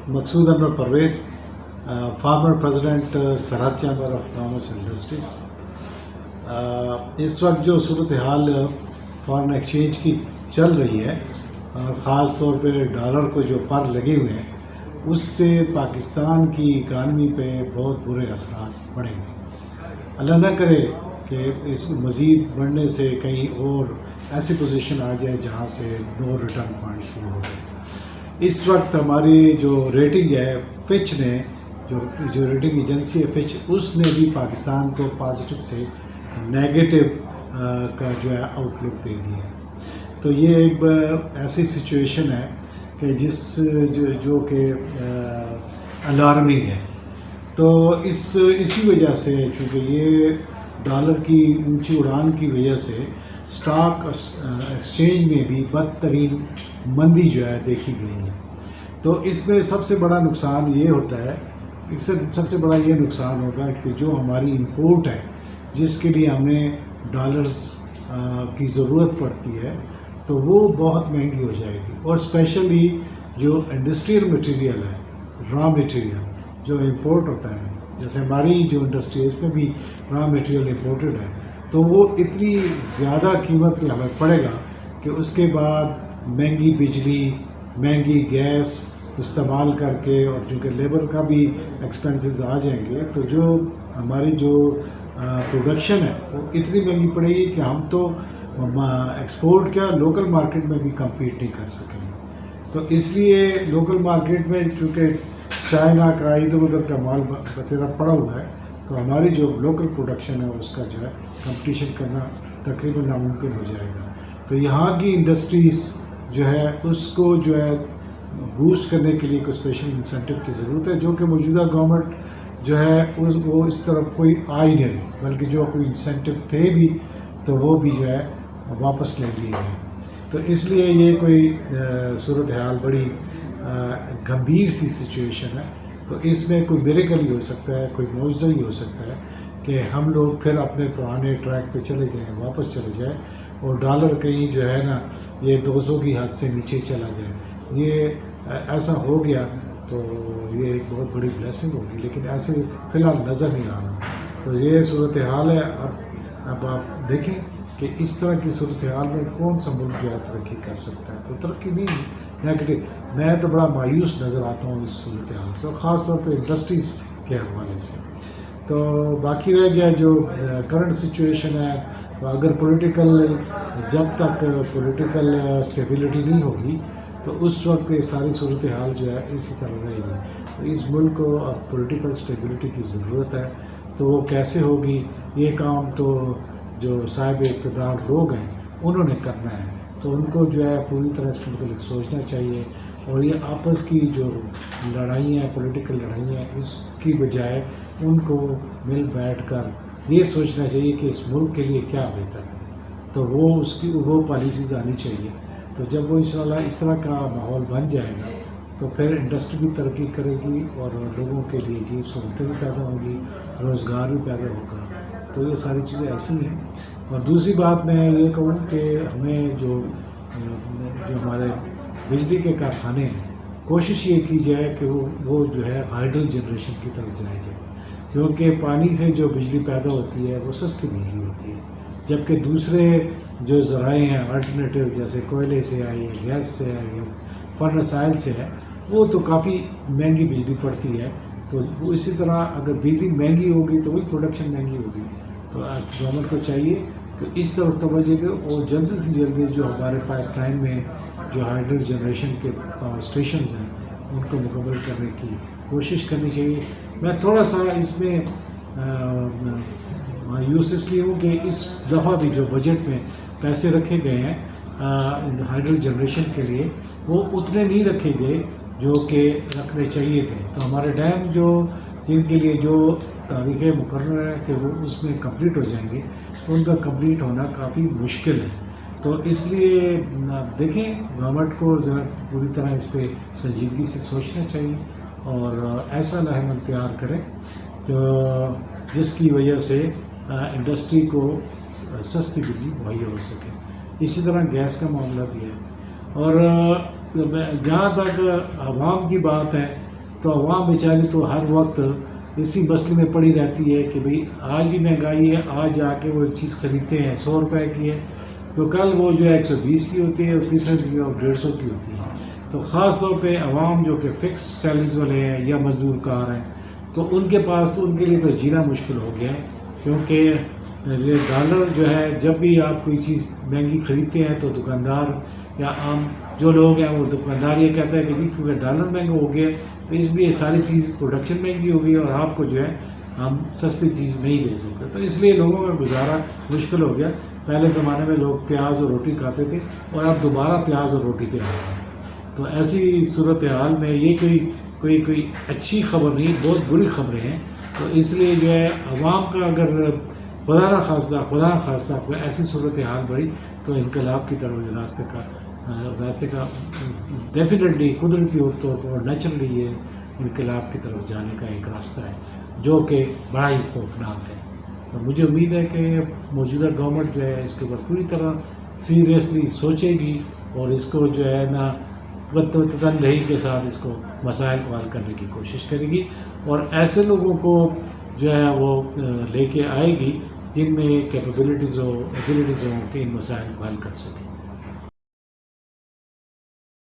مقصود انور Pervez, farmer president سرحد chamber of commerce industries. اس وقت جو صورتحال فارن ایکسچینج کی چل رہی ہے اور خاص طور پہ ڈالر کو جو پر لگے ہوئے ہیں، اس سے پاکستان کی اکانومی پہ بہت برے اثرات پڑیں گے۔ اللہ نہ کرے کہ اس مزید بڑھنے سے کہیں اور ایسی پوزیشن آ جائے جہاں سے نو ریٹرن پوائنٹ شروع ہو جائے۔ اس وقت ہماری جو ریٹنگ ہے فچ نے، جو ریٹنگ ایجنسی ہے فچ، اس نے بھی پاکستان کو پازیٹیو سے نیگیٹو کا جو ہے آؤٹ لک دے دیا ہے۔ تو یہ ایک ایسی سچویشن ہے کہ جو کہ الارمنگ ہے۔ تو اسی وجہ سے چونکہ یہ ڈالر کی اونچی اڑان کی وجہ سے اسٹاک ایکسچینج میں بھی بدترین مندی جو ہے دیکھی گئی ہے۔ تو اس میں سب سے بڑا نقصان یہ ہوتا ہے، سب سے بڑا یہ نقصان ہوگا کہ جو ہماری امپورٹ ہے، جس کے لیے ہمیں ڈالرز کی ضرورت پڑتی ہے، تو وہ بہت مہنگی ہو جائے گی۔ اور اسپیشلی جو انڈسٹریل مٹیریل ہے، را مٹیریل جو امپورٹ ہوتا ہے، جیسے ہماری جو انڈسٹری ہے اس میں بھی را مٹیریل امپورٹڈ ہے، تو وہ اتنی زیادہ قیمت پہ ہمیں پڑے گا کہ اس کے بعد مہنگی بجلی، مہنگی گیس استعمال کر کے، اور چونکہ لیبر کا بھی ایکسپینسز آ جائیں گے، تو جو ہماری جو پروڈکشن ہے وہ اتنی مہنگی پڑے گی کہ ہم تو ایکسپورٹ کیا لوکل مارکیٹ میں بھی کمپیٹ نہیں کر سکیں گے۔ تو اس لیے لوکل مارکیٹ میں چونکہ چائنا کا ادھر ادھر کا مال بتیرا پڑا ہوا ہے، تو ہماری جو لوکل پروڈکشن ہے اس کا جو ہے کمپٹیشن کرنا تقریباً ناممکن ہو جائے گا۔ تو یہاں کی انڈسٹریز جو ہے اس کو جو ہے بوسٹ کرنے کے لیے کوئی اسپیشل انسینٹیو کی ضرورت ہے، جو کہ موجودہ گورنمنٹ جو ہے وہ اس طرف کوئی آ ہی نہیں رہی، بلکہ جو کوئی انسینٹیو تھے بھی تو وہ بھی جو ہے واپس لے لیے گئے۔ تو اس لیے یہ کوئی صورتحال بڑی گمبھیر سی سچویشن ہے۔ تو اس میں کوئی میریکل ہی ہو سکتا ہے، کوئی معجزہ ہی ہو سکتا ہے کہ ہم لوگ پھر اپنے پرانے ٹریک پہ چلے جائیں، واپس چلے جائیں، اور ڈالر کہیں جو ہے نا یہ 200 کی حد سے نیچے چلا جائے۔ یہ ایسا ہو گیا تو یہ ایک بہت بڑی بلیسنگ ہوگی، لیکن ایسے فی الحال نظر نہیں آ رہا۔ تو یہ صورتحال ہے۔ اب آپ دیکھیں کہ اس طرح کی صورتحال میں کون سا ملک جو ہے ترقی کر سکتا ہے۔ تو ترقی نہیں، نیگیٹو۔ میں تو بڑا مایوس نظر آتا ہوں اس صورتحال سے، اور خاص طور پہ انڈسٹریز کے حوالے سے۔ تو باقی رہ گیا جو کرنٹ سچویشن ہے، اگر جب تک پولیٹیکل اسٹیبلٹی نہیں ہوگی تو اس وقت یہ ساری صورتحال جو ہے اسی طرح رہے گی۔ تو اس ملک کو اب پولیٹیکل اسٹیبلٹی کی ضرورت ہے۔ تو وہ کیسے ہوگی، یہ کام تو جو صاحب اقتدار لوگ ہیں انہوں نے کرنا ہے۔ تو ان کو جو ہے پوری طرح اس کے متعلق سوچنا چاہیے، اور یہ آپس کی جو لڑائیاں، پولیٹیکل لڑائیاں، اس کی بجائے ان کو مل بیٹھ کر یہ سوچنا چاہیے کہ اس ملک کے لیے کیا بہتر ہے۔ تو وہ پالیسیز آنی چاہیے۔ تو جب وہ انشاءاللہ اس طرح کا ماحول بن جائے گا تو پھر انڈسٹری بھی ترقی کرے گی، اور لوگوں کے لیے یہ سہولتیں بھی پیدا ہوں گی، روزگار بھی پیدا ہوگا۔ تو یہ ساری چیزیں ایسی ہیں۔ اور دوسری بات میں یہ کہوں کہ ہمیں جو ہمارے بجلی کے کارخانے ہیں، کوشش یہ کی جائے کہ وہ جو ہے ہائیڈل جنریشن کی طرف جائے جائے، کیونکہ پانی سے جو بجلی پیدا ہوتی ہے وہ سستی بجلی ہوتی ہے، جبکہ دوسرے جو ذرائع ہیں آلٹرنیٹیو، جیسے کوئلے سے آئی ہے، گیس سے آئی ہے، فرنس آئل سے ہے، وہ تو کافی مہنگی بجلی پڑتی ہے۔ تو وہ اسی طرح اگر بجلی مہنگی ہوگی تو وہی پروڈکشن مہنگی ہوگی۔ تو گورنمنٹ کو چاہیے کہ اس طرف توجہ دے، اور جلدی سے جلدی جو ہمارے پائپ لائن میں جو ہائیڈرل جنریشن کے پاور اسٹیشنز ہیں ان کو مکمل کرنے کی کوشش کرنی چاہیے۔ میں تھوڑا سا اس میں مایوس اس لیے ہوں کہ اس دفعہ بھی جو بجٹ میں پیسے رکھے گئے ہیں ہائیڈرل جنریشن کے لیے، وہ اتنے نہیں رکھے گئے جو کہ رکھنے چاہیے تھے۔ تو ہمارے ڈیم جن کے لیے جو تاریخیں مقرر ہے کہ وہ اس میں کمپلیٹ ہو جائیں گے، تو ان کا کمپلیٹ ہونا کافی مشکل ہے۔ تو اس لیے دیکھیں، گورنمنٹ کو ذرا پوری طرح اس پہ سنجیدگی سے سوچنا چاہیے، اور ایسا لاہم اختیار کریں جس کی وجہ سے انڈسٹری کو سستی بجلی مہیا ہو سکے۔ اسی طرح گیس کا معاملہ بھی ہے۔ اور جہاں تک عوام کی بات ہے تو عوام بیچاری تو ہر وقت اسی مسئلے میں پڑی رہتی ہے کہ بھئی آج بھی مہنگائی ہے، آج جا کے وہ ایک چیز خریدتے ہیں 100 روپے کی ہے تو کل وہ جو ہے 120 کی ہوتی ہے اور تیسرے دن اور 150 کی ہوتی ہے۔ تو خاص طور پہ عوام جو کہ فکس سیلریز والے ہیں یا مزدور کار ہیں تو ان کے پاس تو ان کے لیے تو جینا مشکل ہو گیا ہے، کیونکہ یہ ڈالر جو ہے جب بھی آپ کوئی چیز مہنگی خریدتے ہیں تو دکاندار یا عام جو لوگ ہیں وہ دکاندار یہ کہتا ہے کہ جی کیونکہ ڈالر مہنگا ہو گیا تو اس لیے ساری چیز پروڈکشن مہنگی ہو گئی اور آپ کو جو ہے ہم سستی چیز نہیں دے سکتے، تو اس لیے لوگوں کا گزارا مشکل ہو گیا۔ پہلے زمانے میں لوگ پیاز اور روٹی کھاتے تھے اور اب دوبارہ پیاز اور روٹی پہ آ رہے ہیں۔ تو ایسی صورتحال میں یہ کوئی اچھی خبر نہیں، بہت بری خبریں ہیں۔ تو اس لیے جو ہے عوام کا اگر خدا نہ خواستہ کوئی ایسی صورتحال بڑھی تو انقلاب کی طرف جو راستے کا ڈیفینیٹلی قدرتی طور پر اور نیچرلی یہ انقلاب کی طرف جانے کا ایک راستہ ہے جو کہ بڑا ہی خوفناک ہے۔ تو مجھے امید ہے کہ موجودہ گورنمنٹ جو ہے اس کے اوپر پوری طرح سیریسلی سوچے گی اور اس کو جو ہے نا تندہی کے ساتھ اس کو مسائل کو حل کرنے کی کوشش کرے گی اور ایسے لوگوں کو جو ہے وہ لے کے آئے گی جن میں کیپیبلٹیز ہو ایبلٹیز ہوں کہ ان مسائل کو حل کر سکیں۔